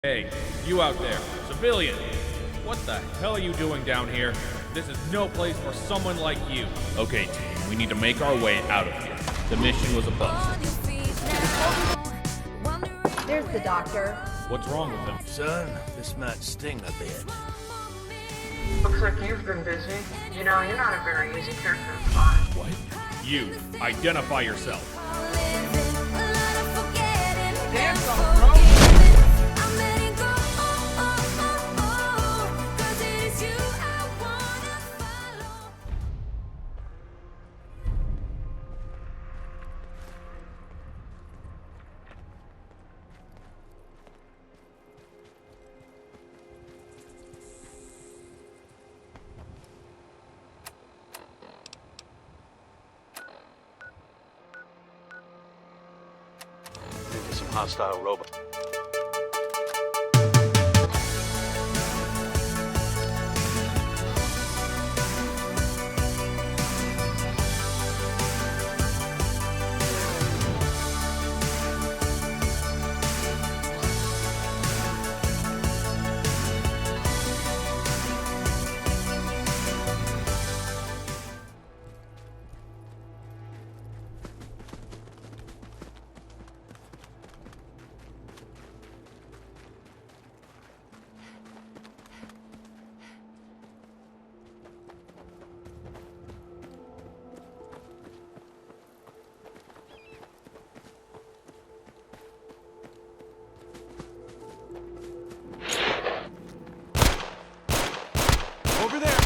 Hey, you out there, civilian! What the hell are you doing down here? This is no place for someone like you. Okay, team, we need to make our way out of here. The mission was a bust. There's the doctor. What's wrong with him? Son, this might sting a bit. Looks like you've been busy. You know, you're not a very easy character to find. What? You, identify yourself. Dance on, bro! Some hostile robot. Over there!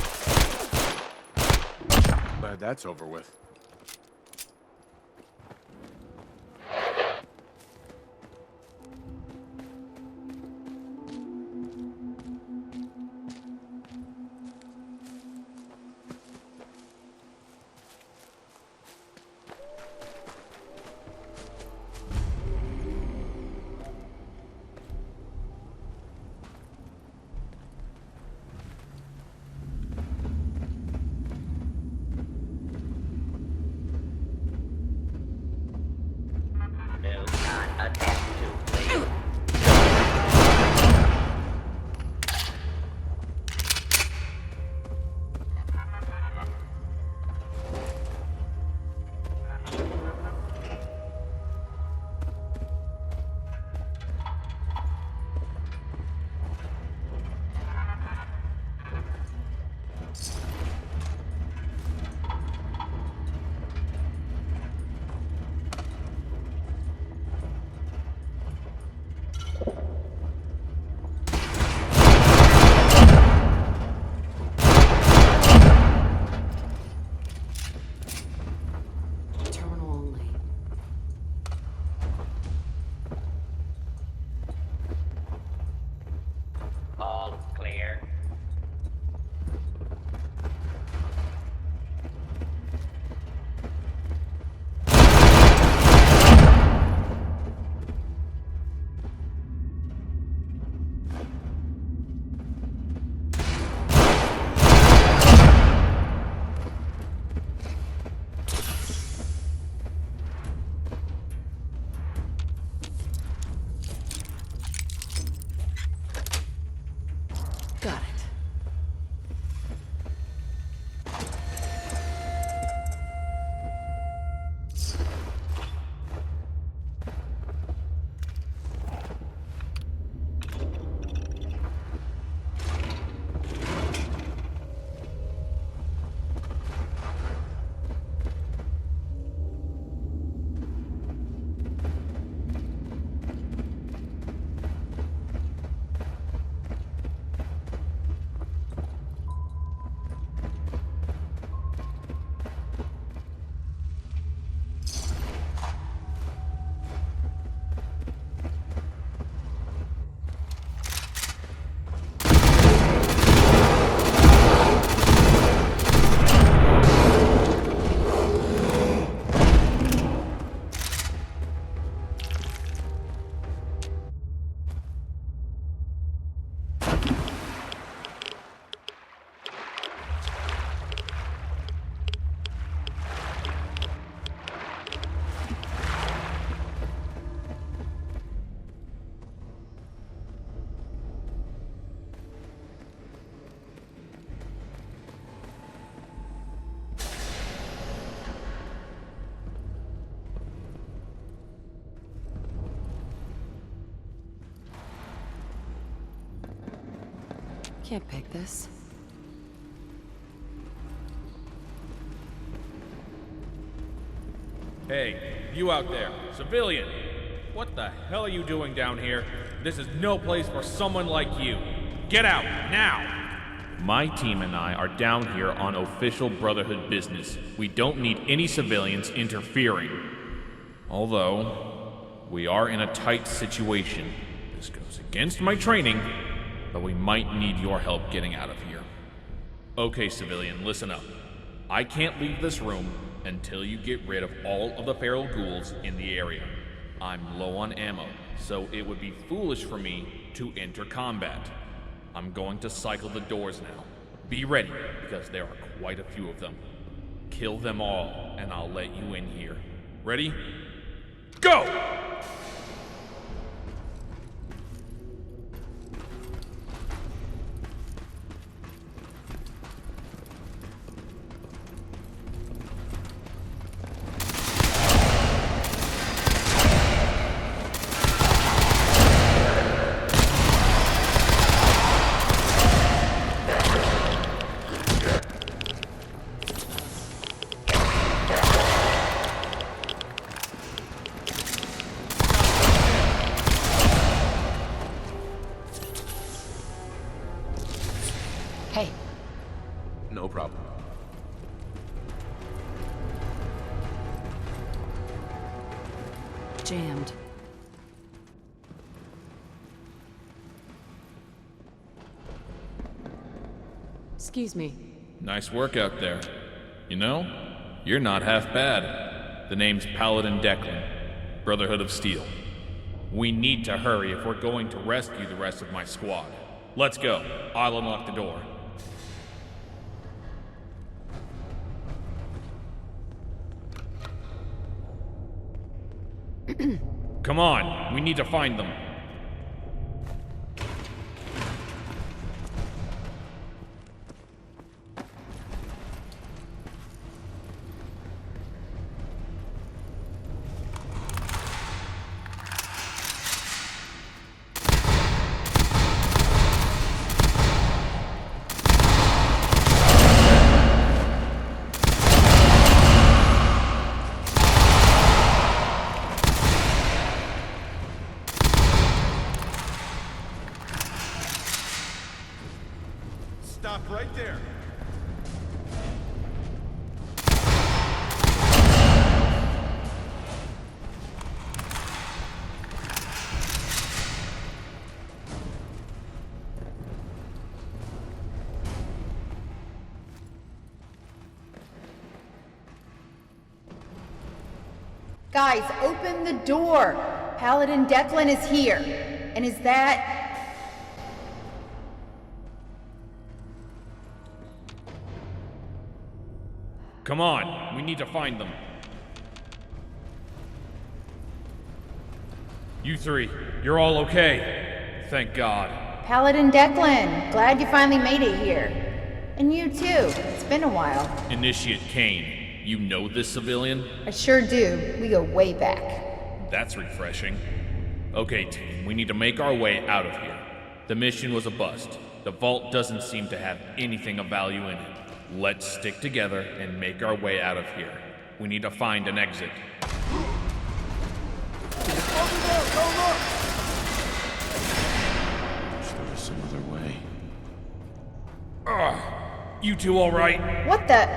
Glad that's over with. Got it. can't pick this. Hey, you out there, civilian! What the hell are you doing down here? This is no place for someone like you. Get out, now! My team and I are down here on official Brotherhood business. We don't need any civilians interfering. Although, we are in a tight situation. This goes against my training, but we might need your help getting out of here. Okay, civilian, listen up. I can't leave this room until you get rid of all of the feral ghouls in the area. I'm low on ammo, so it would be foolish for me to enter combat. I'm going to cycle the doors now. Be ready, because there are quite a few of them. Kill them all, and I'll let you in here. Ready? Go! Hey, No problem. jammed. Excuse me. Nice work out there. You know, you're not half bad. The name's Paladin Declan, Brotherhood of Steel. We need to hurry if we're going to rescue the rest of my squad. Let's go. I'll unlock the door. Come on, we need to find them. Stop right there. Guys, open the door. Paladin Declan is here. And is that... Come on, we need to find them. You three, you're all okay. Thank God. Paladin Declan, glad you finally made it here. And you too, it's been a while. Initiate Kane, you know this civilian? I sure do, we go way back. That's refreshing. Okay, team, we need to make our way out of here. The mission was a bust. The vault doesn't seem to have anything of value in it. Let's stick together and make our way out of here. We need to find an exit. Over there! Go look! There was some other way. You two all right? What the...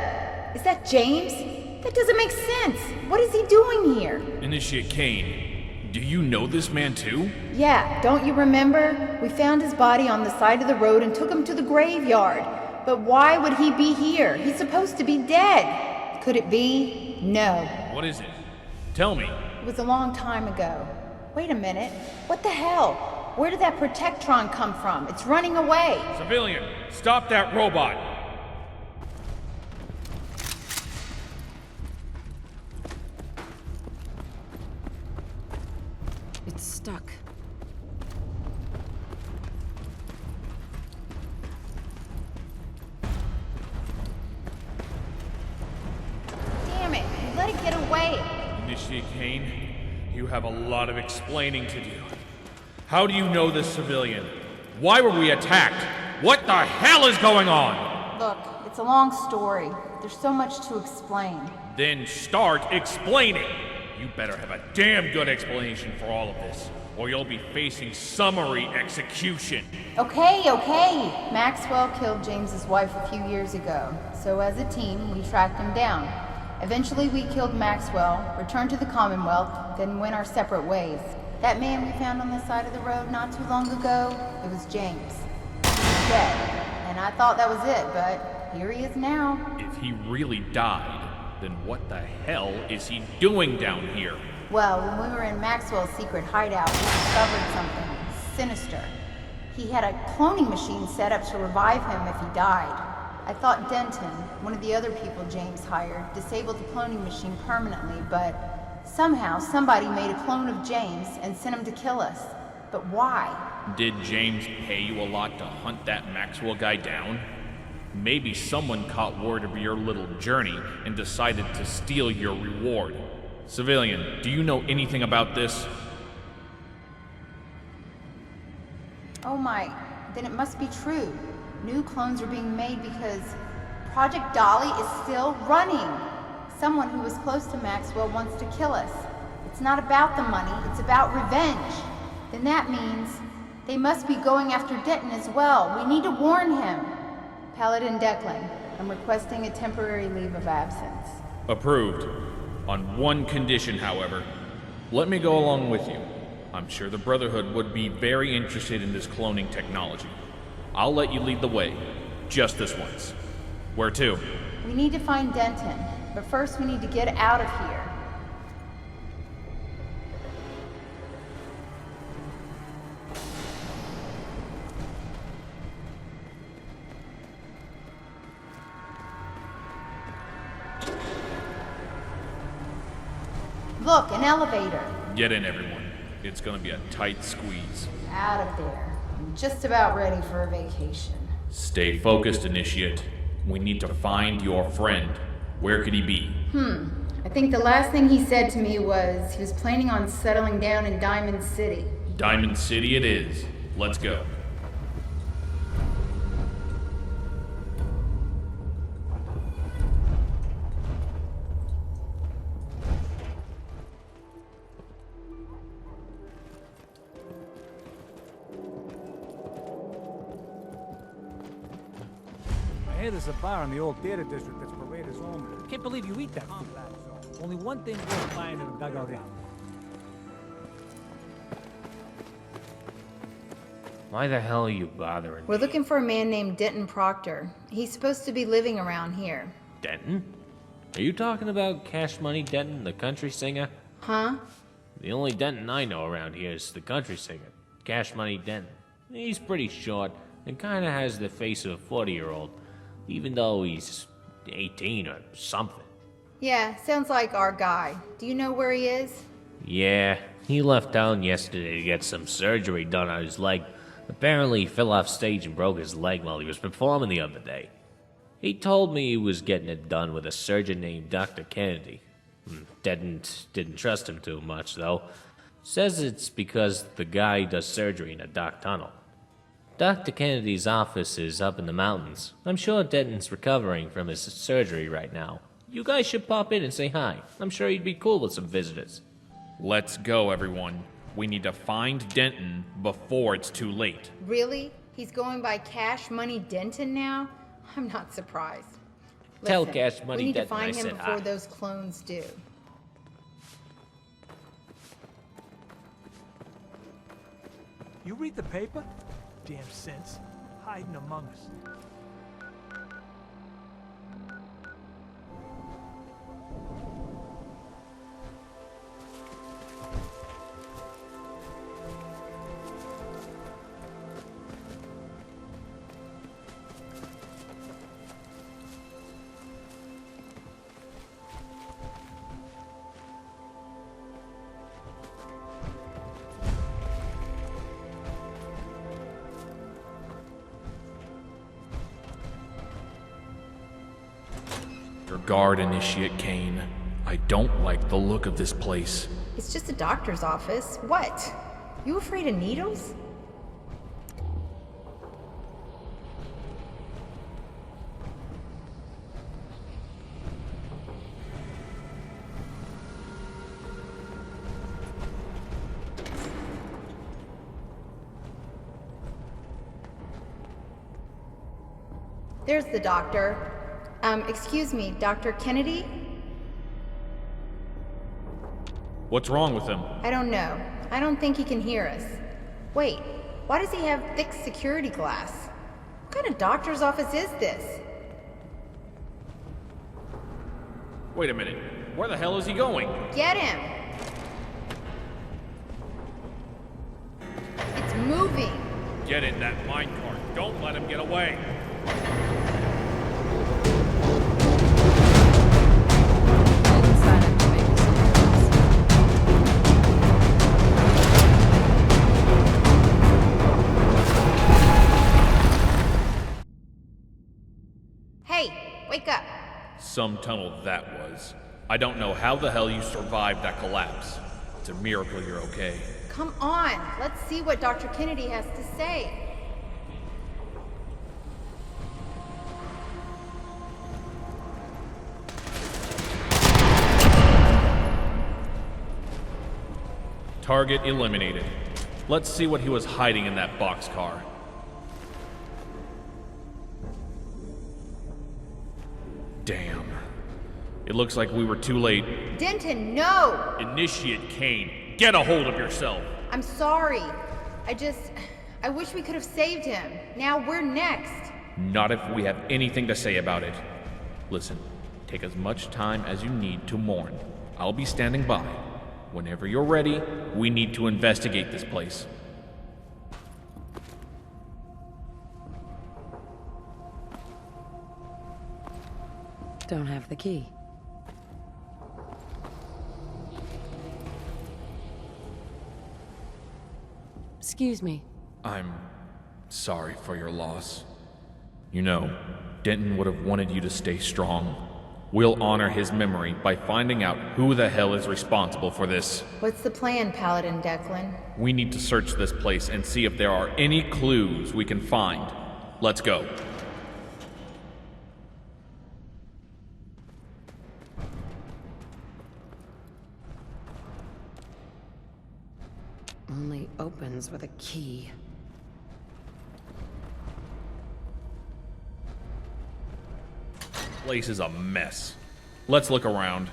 Is that James? That doesn't make sense. What is he doing here? Initiate Kane, do you know this man too? Yeah, don't you remember? We found his body on the side of the road and took him to the graveyard. But why would he be here? He's supposed to be dead. Could it be? No. What is it? Tell me. It was a long time ago. Wait a minute. What the hell? Where did that Protectron come from? It's running away. Civilian, stop that robot! It's stuck. Damn it! You let it get away. Initiate Kane, you have a lot of explaining to do. How do you know this civilian? Why were we attacked? What the hell is going on? Look, it's a long story. There's so much to explain. Then start explaining. You better have a damn good explanation for all of this, or you'll be facing summary execution. Okay. Maxwell killed James's wife a few years ago, so as a team, we tracked him down. Eventually, we killed Maxwell, returned to the Commonwealth, then went our separate ways. That man we found on the side of the road not too long ago, it was James. He's dead, and I thought that was it, but here he is now. If he really died, then what the hell is he doing down here? Well, when we were in Maxwell's secret hideout, we discovered something sinister. He had a cloning machine set up to revive him if he died. I thought Denton, one of the other people James hired, disabled the cloning machine permanently, but somehow somebody made a clone of James and sent him to kill us. But why? Did James pay you a lot to hunt that Maxwell guy down? Maybe someone caught word of your little journey and decided to steal your reward. Civilian, do you know anything about this? Oh my, then it must be true. New clones are being made because Project Dolly is still running. Someone who was close to Maxwell wants to kill us. It's not about the money, it's about revenge. Then that means they must be going after Denton as well. We need to warn him. Paladin Declan, I'm requesting a temporary leave of absence. Approved. On one condition, however. Let me go along with you. I'm sure the Brotherhood would be very interested in this cloning technology. I'll let you lead the way. Just this once. Where to? We need to find Denton, but first we need to get out of here. Look, an elevator. Get in, everyone. It's gonna be a tight squeeze. Out of there. I'm just about ready for a vacation. Stay focused, Initiate. We need to find your friend. Where could he be? I think the last thing he said to me was he was planning on settling down in Diamond City. Diamond City it is. Let's go. I hear there's a bar in the old theater district that's Paredes owned. Can't believe you eat that food. Only one thing worth buying in a dugout in. Why the hell are you bothering We're me? looking for a man named Denton Proctor. He's supposed to be living around here. Denton? Are you talking about Cash Money Denton, the country singer? Huh? The only Denton I know around here is the country singer, Cash Money Denton. He's pretty short and kinda has the face of a 40-year-old, even though he's 18 or something. Yeah, sounds like our guy. Do you know where he is? Yeah, he left town yesterday to get some surgery done on his leg. Apparently he fell off stage and broke his leg while he was performing the other day. He told me he was getting it done with a surgeon named Dr. Kennedy. Didn't trust him too much, though. Says it's because the guy does surgery in a dark tunnel. Dr. Kennedy's office is up in the mountains. I'm sure Denton's recovering from his surgery right now. You guys should pop in and say hi. I'm sure he'd be cool with some visitors. Let's go, everyone. We need to find Denton before it's too late. Really? He's going by Cash Money Denton now? I'm not surprised. Tell Listen, Cash Money we need to Denton I find him said before hi. those clones do. You read the paper? Damn sense. Hiding among us. Your guard, Initiate Kane. I don't like the look of this place. It's just a doctor's office. What? You afraid of needles? There's the doctor. Excuse me, Dr. Kennedy? What's wrong with him? I don't know. I don't think he can hear us. Wait, why does he have thick security glass? What kind of doctor's office is this? Wait a minute. Where the hell is he going? Get him! It's moving! Get in that minecart. Don't let him get away. Hey, wake up! Some tunnel that was. I don't know how the hell you survived that collapse. It's a miracle you're okay. Come on, let's see what Dr. Kennedy has to say. Target eliminated. Let's see what he was hiding in that boxcar. Damn. It looks like we were too late. Denton, no! Initiate Kane. Get a hold of yourself. I'm sorry. I wish we could have saved him. Now we're next. Not if we have anything to say about it. Listen, take as much time as you need to mourn. I'll be standing by. Whenever you're ready, we need to investigate this place. Don't have the key. Excuse me. I'm sorry for your loss. You know, Denton would have wanted you to stay strong. We'll honor his memory by finding out who the hell is responsible for this. What's the plan, Paladin Declan? We need to search this place and see if there are any clues we can find. Let's go. Only opens with a key. Place is a mess. Let's look around.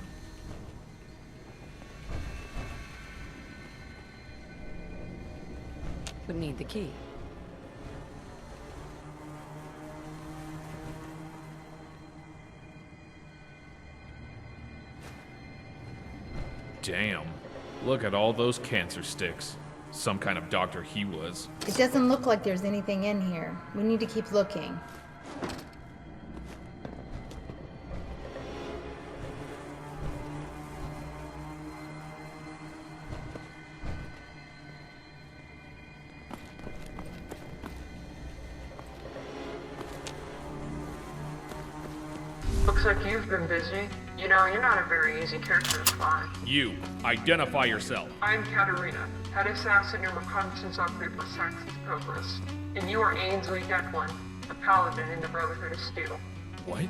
Would need the key. Damn. Look at all those cancer sticks. Some kind of doctor he was. It doesn't look like there's anything in here. We need to keep looking. Looks like you've been busy. You know, you're not a very easy character to find. You, identify yourself. I'm Katerina, head assassin and reconnaissance operator for Saxon's Progress. And you are Ainsley Declan, the paladin in the Brotherhood of Steel. What?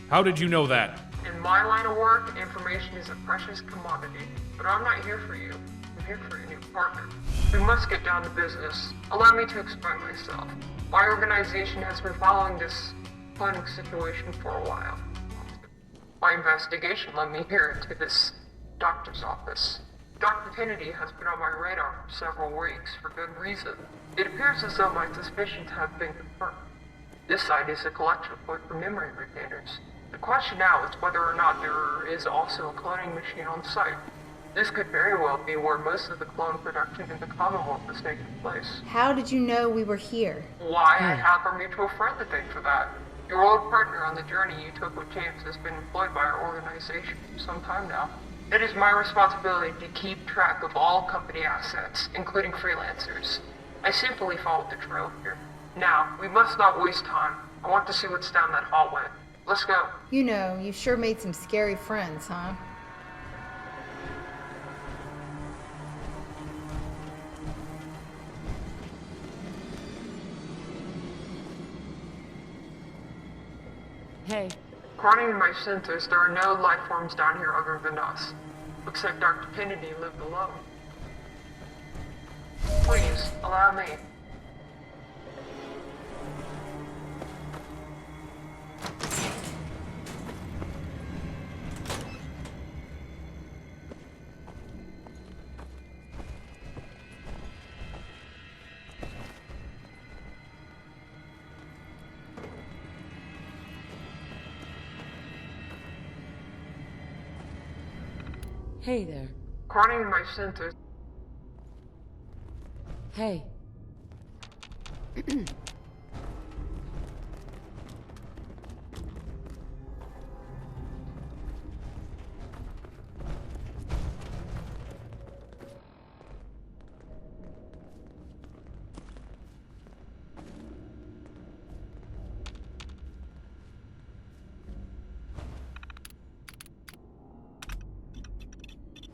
How did you know that? In my line of work, information is a precious commodity. But I'm not here for you. I'm here for your new partner. We must get down to business. Allow me to explain myself. My organization has been following this planning situation for a while. My investigation led me here into this doctor's office. Dr. Kennedy has been on my radar for several weeks for good reason. It appears as though my suspicions have been confirmed. This site is a collection point for memory retainers. The question now is whether or not there is also a cloning machine on site. This could very well be where most of the clone production in the Commonwealth is taking place. How did you know we were here? Why, I have our mutual friend to thank for that. Your old partner on the journey you took with James has been employed by our organization for some time now. It is my responsibility to keep track of all company assets, including freelancers. I simply followed the trail here. Now, we must not waste time. I want to see what's down that hallway. Let's go. You know, you sure made some scary friends, huh? Hey. According to my sensors, there are no life forms down here other than us. Looks like Dr. Kennedy lived alone. Please, allow me. Hey there. According to my sensors, Hey.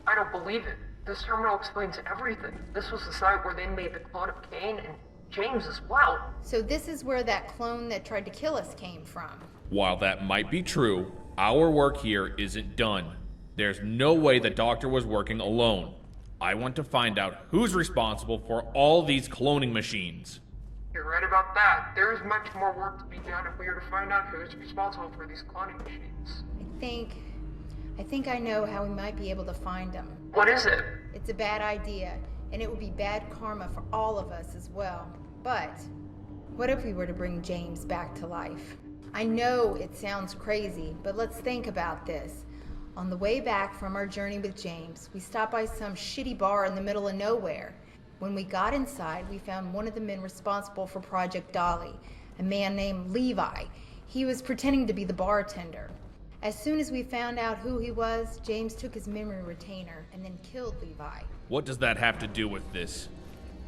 I don't believe it. This terminal explains everything. This was the site where they made the clone of Kane and James as well. So this is where that clone that tried to kill us came from. While that might be true, our work here isn't done. There's no way the doctor was working alone. I want to find out who's responsible for all these cloning machines. You're right about that. There is much more work to be done if we are to find out who is responsible for these cloning machines. I think I know how we might be able to find them. What is it? It's a bad idea, and it would be bad karma for all of us as well. But what if we were to bring James back to life? I know it sounds crazy, but let's think about this. On the way back from our journey with James, we stopped by some shitty bar in the middle of nowhere. When we got inside, we found one of the men responsible for Project Dolly, a man named Levi. He was pretending to be the bartender. As soon as we found out who he was, James took his memory retainer and then killed Levi. What does that have to do with this?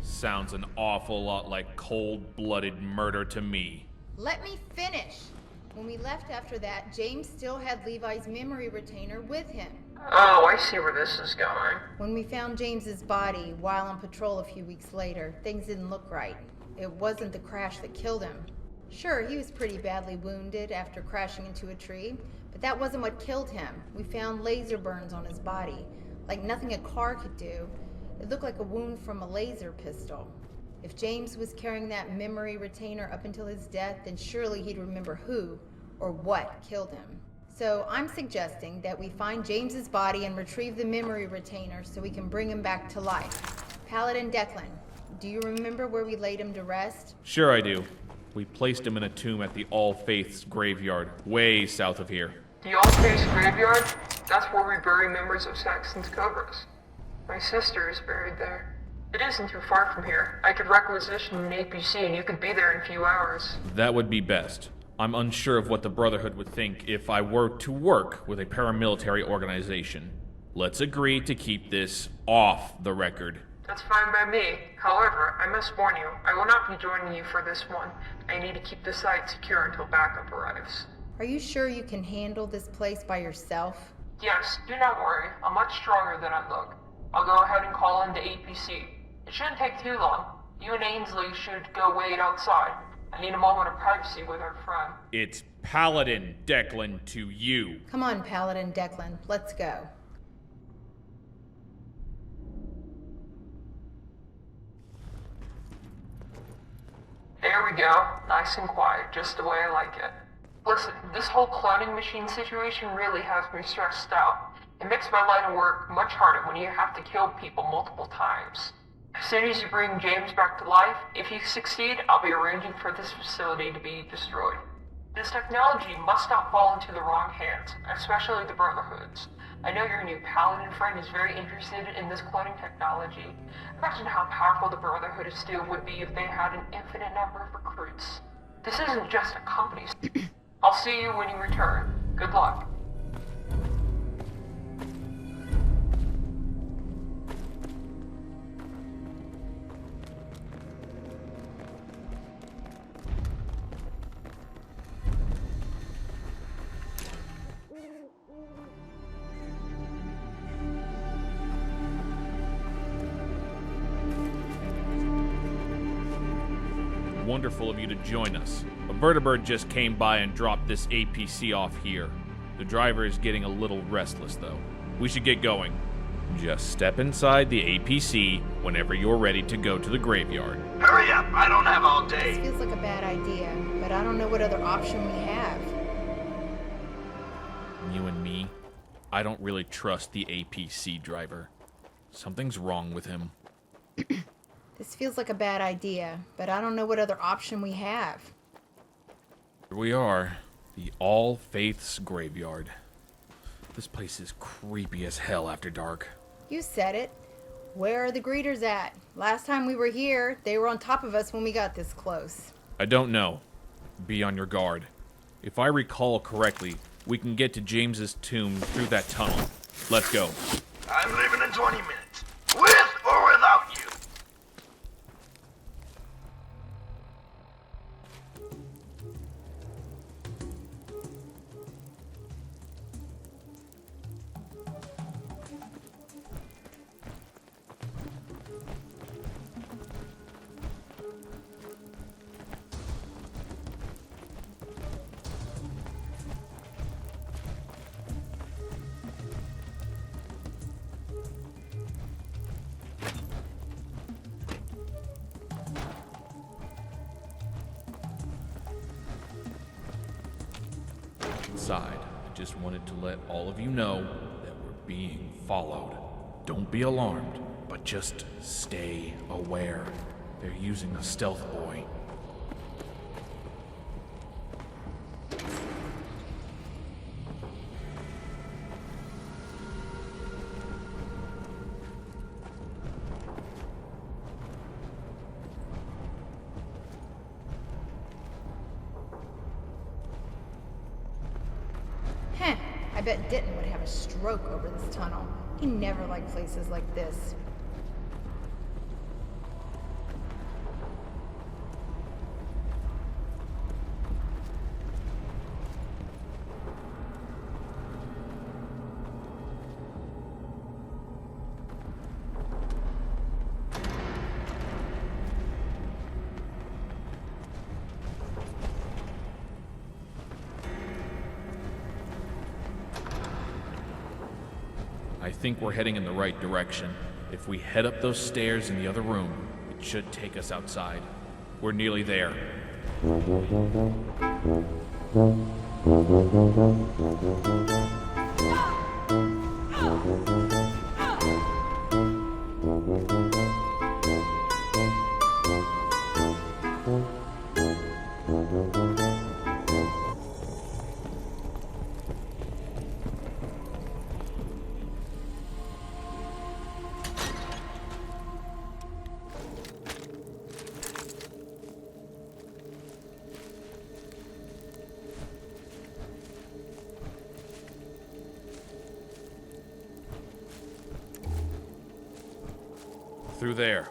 Sounds an awful lot like cold-blooded murder to me. Let me finish. When we left after that, James still had Levi's memory retainer with him. Oh, I see where this is going. When we found James's body while on patrol a few weeks later, things didn't look right. It wasn't the crash that killed him. Sure, he was pretty badly wounded after crashing into a tree, but that wasn't what killed him. We found laser burns on his body, like nothing a car could do. It looked like a wound from a laser pistol. If James was carrying that memory retainer up until his death, then surely he'd remember who or what killed him. So I'm suggesting that we find James's body and retrieve the memory retainer so we can bring him back to life. Paladin Declan, do you remember where we laid him to rest? Sure I do. We placed him in a tomb at the All Faiths graveyard, way south of here. The All Faiths graveyard? That's where we bury members of Saxon's Cobras. My sister is buried there. It isn't too far from here. I could requisition an APC and you could be there in a few hours. That would be best. I'm unsure of what the Brotherhood would think if I were to work with a paramilitary organization. Let's agree to keep this off the record. That's fine by me. However, I must warn you, I will not be joining you for this one. I need to keep the site secure until backup arrives. Are you sure you can handle this place by yourself? Yes, do not worry. I'm much stronger than I look. I'll go ahead and call in the APC. It shouldn't take too long. You and Ainsley should go wait outside. I need a moment of privacy with our friend. It's Paladin Declan to you. Come on, Paladin Declan, let's go. There we go. Nice and quiet, just the way I like it. Listen, this whole cloning machine situation really has me stressed out. It makes my line of work much harder when you have to kill people multiple times. As soon as you bring James back to life, if you succeed, I'll be arranging for this facility to be destroyed. This technology must not fall into the wrong hands, especially the Brotherhood's. I know your new Paladin friend is very interested in this cloning technology. Imagine how powerful the Brotherhood of Steel would be if they had an infinite number of recruits. This isn't just a company. I'll see you when you return. Good luck. Wonderful of you to join us. A vertibird just came by and dropped this APC off here. The driver is getting a little restless, though. We should get going. Just step inside the APC whenever you're ready to go to the graveyard. Hurry up! I don't have all This day. feels like a bad idea, but I don't know what other option we have. You and me, I don't really trust the APC driver. Something's wrong with him. This feels like a bad idea, but I don't know what other option we have. Here we are, the All Faiths graveyard. This place is creepy as hell after dark. You said it. Where are the greeters at? Last time we were here, they were on top of us when we got this close. I don't know. Be on your guard. If I recall correctly, we can get to James's tomb through that tunnel. Let's go. I'm leaving in 20 minutes. With or without you. Inside, I just wanted to let all of you know that we're being followed. Don't be alarmed, but just stay aware. They're using a stealth boy. Heh, I bet Denton would have a stroke over this tunnel. He never liked places like this. I think we're heading in the right direction. If we head up those stairs in the other room, it should take us outside. We're nearly there. Through there.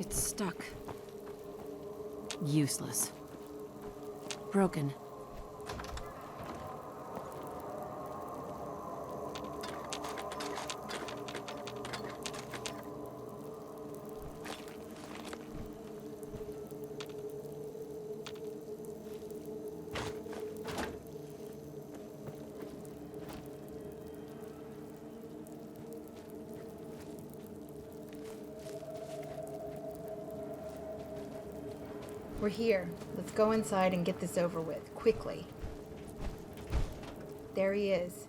It's stuck. Useless. Broken. We're here. Let's go inside and get this over with, quickly. There he is.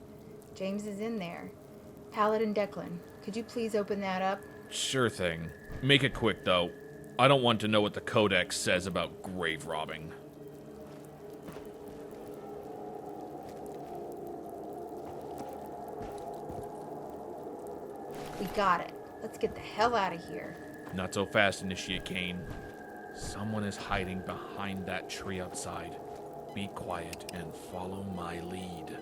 James is in there. Paladin Declan, could you please open that up? Sure thing. Make it quick, though. I don't want to know what the Codex says about grave robbing. We got it. Let's get the hell out of here. Not so fast, Initiate Kane. Someone is hiding behind that tree outside. Be quiet and follow my lead.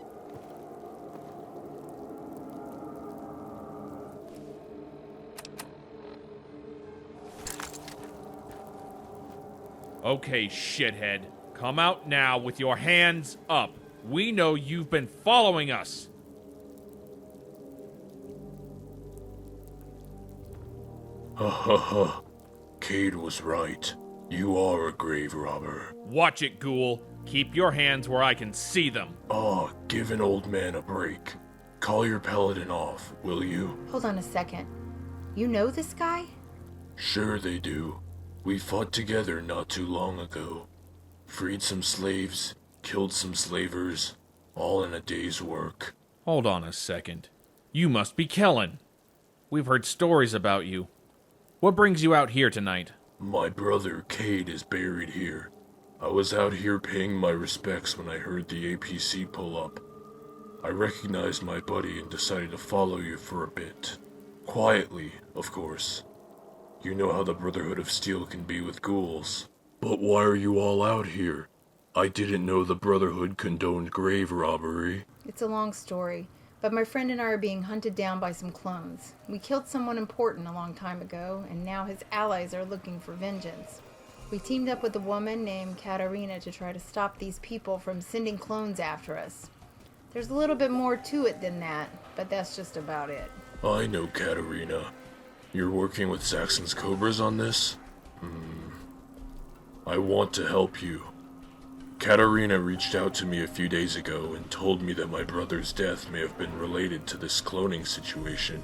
Okay, shithead. Come out now with your hands up. We know you've been following us. Ha ha ha. Cade was right. You are a grave robber. Watch it, ghoul. Keep your hands where I can see them. Ah, give an old man a break. Call your paladin off, will you? Hold on a second. You know this guy? Sure they do. We fought together not too long ago. Freed some slaves, killed some slavers, all in a day's work. Hold on a second. You must be Kellen. We've heard stories about you. What brings you out here tonight? My brother, Cade, is buried here. I was out here paying my respects when I heard the APC pull up. I recognized my buddy and decided to follow you for a bit. Quietly, of course. You know how the Brotherhood of Steel can be with ghouls. But why are you all out here? I didn't know the Brotherhood condoned grave robbery. It's a long story, but my friend and I are being hunted down by some clones. We killed someone important a long time ago, and now his allies are looking for vengeance. We teamed up with a woman named Katarina to try to stop these people from sending clones after us. There's a little bit more to it than that, but that's just about it. I know Katarina. You're working with Saxon's Cobras on this? I want to help you. Katarina reached out to me a few days ago and told me that my brother's death may have been related to this cloning situation.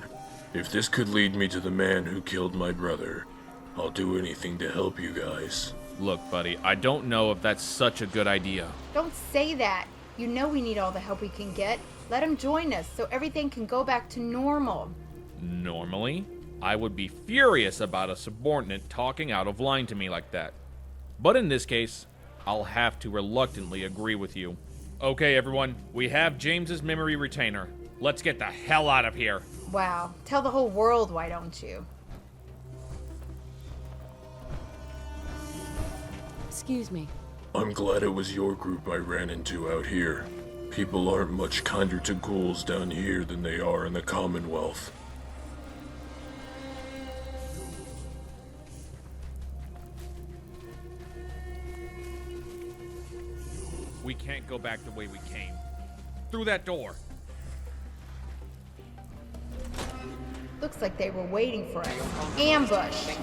If this could lead me to the man who killed my brother, I'll do anything to help you guys. Look, buddy, I don't know if that's such a good idea. Don't say that. You know we need all the help we can get. Let him join us so everything can go back to normal. Normally, I would be furious about a subordinate talking out of line to me like that. But in this case, I'll have to reluctantly agree with you. Okay, everyone, we have James's memory retainer. Let's get the hell out of here. Wow. Tell the whole world, why don't you? Excuse me. I'm glad it was your group I ran into out here. People aren't much kinder to ghouls down here than they are in the Commonwealth. We can't go back the way we came. Through that door. Looks like they were waiting for us. Ambush!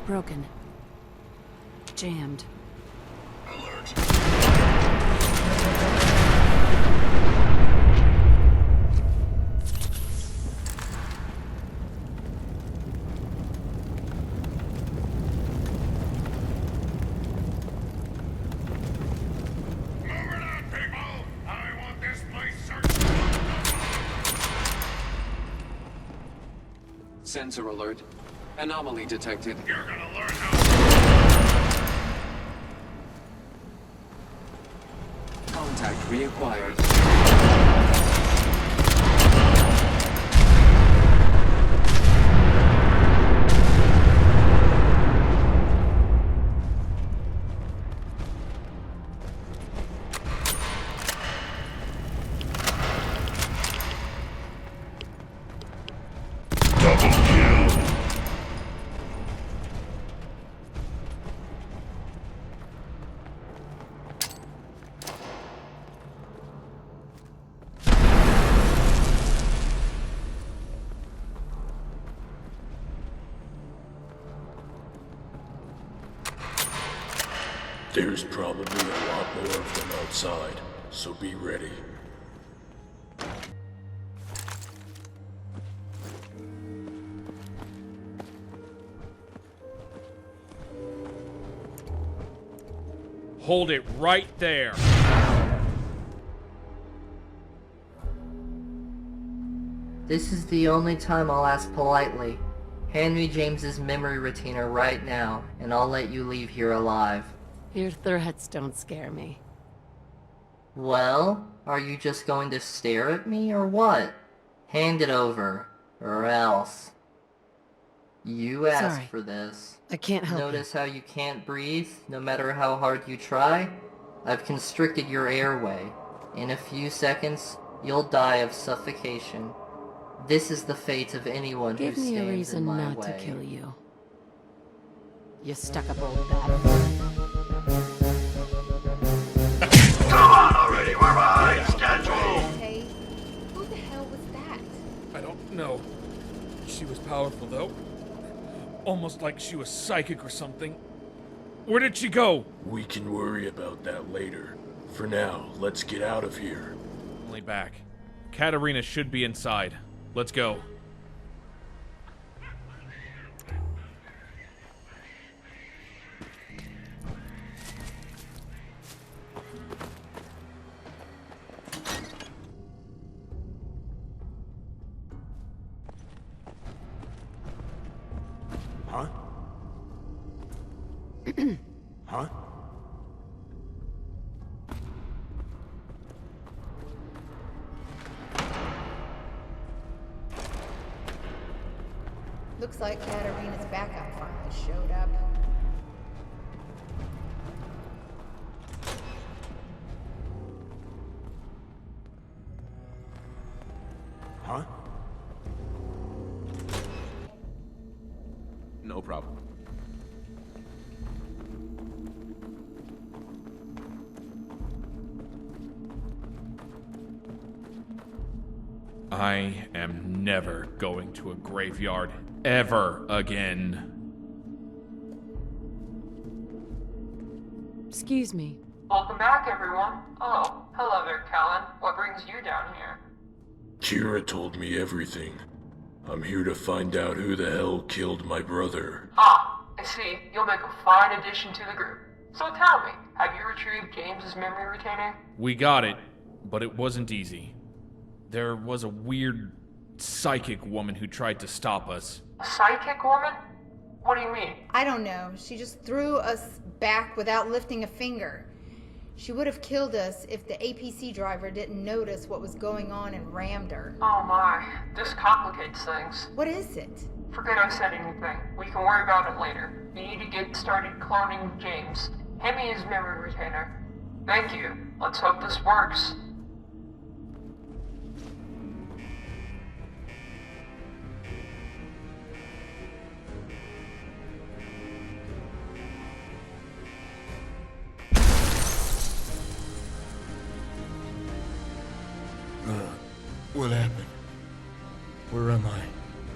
Broken. Jammed. Sensor alert. Anomaly detected. You're gonna learn how. Contact reacquired. There's probably a lot more of them outside, so be ready. Hold it right there. This is the only time I'll ask politely. Hand me James's memory retainer right now, and I'll let you leave here alive. Your threats don't scare me. Well, are you just going to stare at me, or what? Hand it over, or else. You asked Sorry. for this. I can't help Notice how you can't breathe, no matter how hard you try? I've constricted your airway. In a few seconds, you'll die of suffocation. This is the fate of anyone Give who me a stands in reason my not way. to kill you. You stuck-up old bat. Come on already, we're behind schedule! Hey, who the hell was that? I don't know. She was powerful, though. Almost like she was psychic or something. Where did she go? We can worry about that later. For now, let's get out of here. Only back. Katarina should be inside. Let's go. Huh? Huh? Looks like Katarina's backup finally showed up. Huh? No problem. I am never going to a graveyard ever again. Excuse me. Welcome back, everyone. Oh, hello there, Callan. What brings you down here? Kira told me everything. I'm here to find out who the hell killed my brother. Ah, I see. You'll make a fine addition to the group. So tell me, have you retrieved James's memory retainer? We got it, but it wasn't easy. There was a weird psychic woman who tried to stop us. A psychic woman? What do you mean? I don't know. She just threw us back without lifting a finger. She would have killed us if the APC driver didn't notice what was going on and rammed her. Oh my, this complicates things. What is it? Forget I said anything. We can worry about it later. We need to get started cloning James. Hand me his memory retainer. Thank you. Let's hope this works. What happened? Where am I?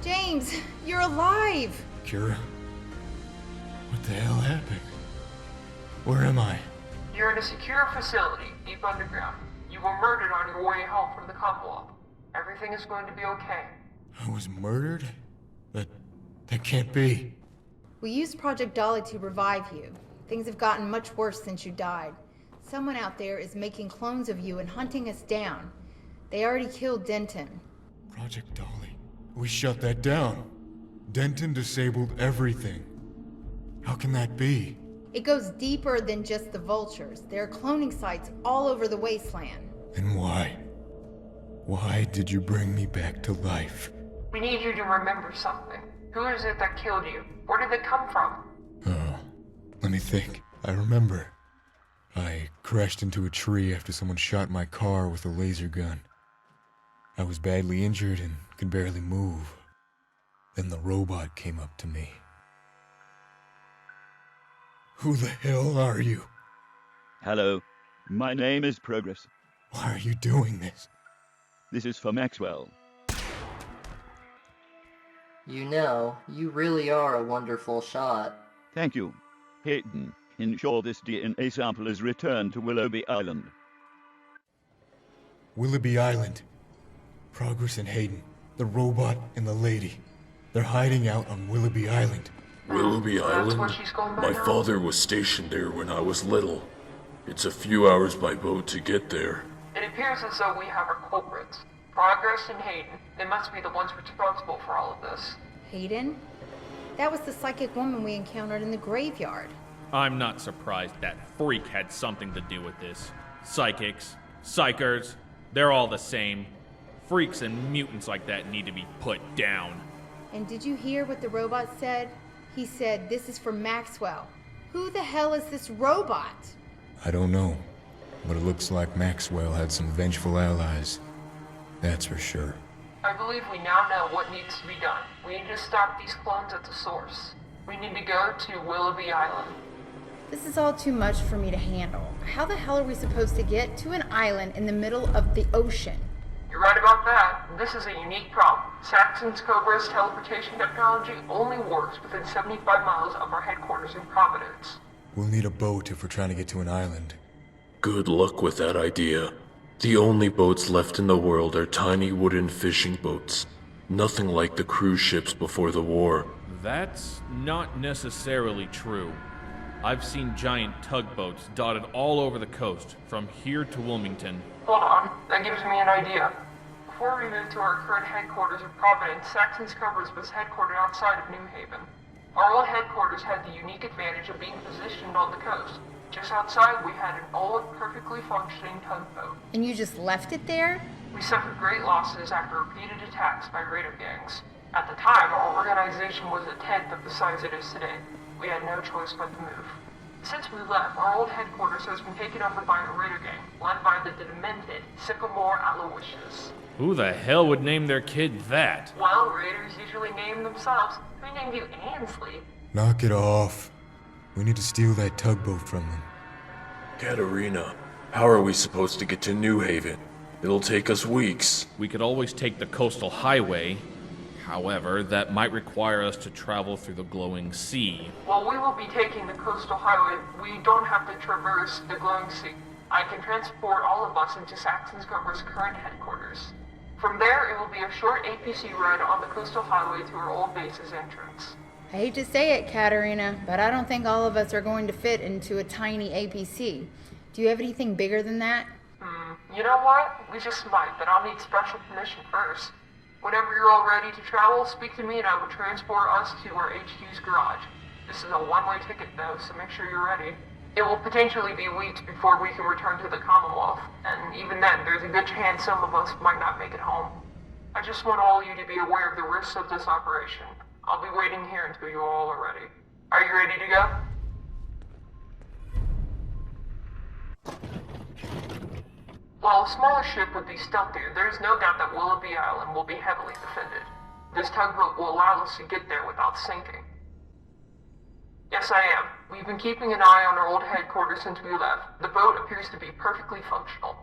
James, you're alive! Kira? What the hell happened? Where am I? You're in a secure facility, deep underground. You were murdered on your way home from the Commonwealth. Everything is going to be okay. I was murdered? That can't be. We used Project Dolly to revive you. Things have gotten much worse since you died. Someone out there is making clones of you and hunting us down. They already killed Denton. Project Dolly. We shut that down. Denton disabled everything. How can that be? It goes deeper than just the vultures. There are cloning sites all over the wasteland. Then why? Why did you bring me back to life? We need you to remember something. Who is it that killed you? Where did they come from? Oh, let me think. I remember. I crashed into a tree after someone shot my car with a laser gun. I was badly injured and could barely move. Then the robot came up to me. Who the hell are you? Hello, my name is Progress. Why are you doing this? This is for Maxwell. You know, you really are a wonderful shot. Thank you. Hayden, ensure this DNA sample is returned to Willoughby Island. Willoughby Island. Progress and Hayden, the robot and the lady. They're hiding out on Willoughby Island. Willoughby Island? where she's going by My now? father was stationed there when I was little. It's a few hours by boat to get there. It appears as though we have our culprits. Progress and Hayden. They must be the ones responsible for all of this. Hayden? That was the psychic woman we encountered in the graveyard. I'm not surprised that freak had something to do with this. Psychics, psychers, they're all the same. Freaks and mutants like that need to be put down. And did you hear what the robot said? He said, "This is for Maxwell." Who the hell is this robot? I don't know, but it looks like Maxwell had some vengeful allies. That's for sure. I believe we now know what needs to be done. We need to stop these clones at the source. We need to go to Willoughby Island. This is all too much for me to handle. How the hell are we supposed to get to an island in the middle of the ocean? You're right about that. This is a unique problem. Saxon's Cobra's teleportation technology only works within 75 miles of our headquarters in Providence. We'll need a boat if we're trying to get to an island. Good luck with that idea. The only boats left in the world are tiny wooden fishing boats. Nothing like the cruise ships before the war. That's not necessarily true. I've seen giant tugboats dotted all over the coast, from here to Wilmington. Hold on, that gives me an idea. Before we moved to our current headquarters in Providence, Saxon's Covers was headquartered outside of New Haven. Our old headquarters had the unique advantage of being positioned on the coast. Just outside, we had an old, perfectly functioning tugboat. And you just left it there? We suffered great losses after repeated attacks by raider gangs. At the time, our organization was a tenth of the size it is today. We had no choice but to move. Since we left, our old headquarters has been taken over by a raider gang, led by the demented Sycamore Aloysius. Who the hell would name their kid that? Well, raiders usually name themselves. Who named you Ansley? Knock it off. We need to steal that tugboat from them. Katerina, how are we supposed to get to New Haven? It'll take us weeks. We could always take the coastal highway. However, that might require us to travel through the glowing sea. Well, we will be taking the coastal highway. We don't have to traverse the glowing sea. I can transport all of us into Saxon's Cover's current headquarters. From there, it will be a short APC ride on the coastal highway to our old base's entrance. I hate to say it, Katerina, but I don't think all of us are going to fit into a tiny APC. Do you have anything bigger than that? You know what? We just might, but I'll need special permission first. Whenever you're all ready to travel, speak to me and I will transport us to our HQ's garage. This is a one-way ticket though, so make sure you're ready. It will potentially be weeks before we can return to the Commonwealth, and even then, there's a good chance some of us might not make it home. I just want all of you to be aware of the risks of this operation. I'll be waiting here until you all are ready. Are you ready to go? While a smaller ship would be stealthier, there is no doubt that Willoughby Island will be heavily defended. This tugboat will allow us to get there without sinking. Yes, I am. We've been keeping an eye on our old headquarters since we left. The boat appears to be perfectly functional.